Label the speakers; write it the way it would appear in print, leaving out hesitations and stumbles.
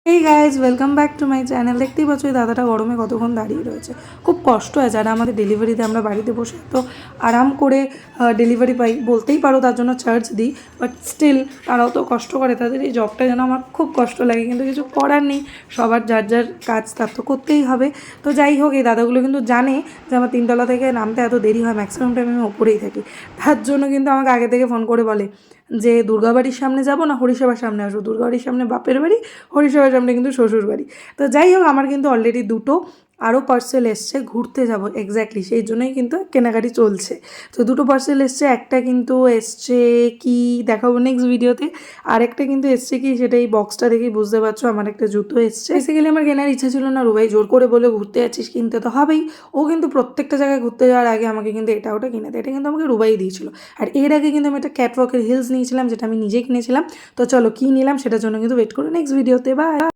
Speaker 1: এই guys welcome back to my channel. দেখতেই পাচ্ছ এই দাদাটা গরমে কতক্ষণ দাঁড়িয়ে রয়েছে। খুব কষ্ট হয় যারা আমাদের ডেলিভারিতে আমরা বাড়িতে বসে তো আরাম করে ডেলিভারি পাই বলতেই পারো, তার জন্য চার্জ দিই। বাট স্টিল তারাও তো কষ্ট করে, তাদের এই জবটা যেন আমার খুব কষ্ট লাগে, কিন্তু কিছু করার নেই। সবার যার যার কাজ তার তো করতেই হবে। তো যাই হোক, এই দাদাগুলো কিন্তু জানে যে আমার 3 তলা থেকে নামতে এত দেরি হয়, ম্যাক্সিমাম টাইম আমি ওপরেই থাকি। তার জন্য কিন্তু আমাকে আগে থেকে ফোন করে বলে যে দুর্গাবাড়ির সামনে যাব না হরিসভার সামনে আসবো। দুর্গাবাড়ির সামনে বাপের বাড়ি, হরিসভার সামনে কিন্তু শ্বশুর বাড়ি। তো যাই হোক, আমার কিন্তু অলরেডি দুটো আরও পার্সেল এসছে, ঘুরতে যাব এক্স্যাক্টলি সেই জন্যই কিন্তু কেনাকাটি চলছে। তো দুটো পার্সেল এসছে, একটা কিন্তু এসছে কি দেখাবো নেক্সট ভিডিওতে, আরেকটা কিন্তু এসছে কি সেটা এই বক্সটা দেখেই বুঝতে পারছো। আমার একটা জুতো এসছে। বেসিক্যালি আমার কেনার ইচ্ছা ছিল না, রুবাই জোর করে বলে ঘুরতে যাচ্ছিস কিনতে তো হবেই। ও কিন্তু প্রত্যেকটা জায়গায় ঘুরতে যাওয়ার আগে আমাকে কিন্তু এটা ওটা কিনে দেয়, এটা কিন্তু আমাকে রুবাই দিয়েছিল। আর এর আগে কিন্তু আমি একটা ক্যাটওয়াকের হিলস নিয়েছিলাম, যেটা আমি নিজে কিনেছিলাম। তো চলো কী নিলাম সেটার জন্য কিন্তু ওয়েট করো নেক্সট ভিডিওতে। বাই।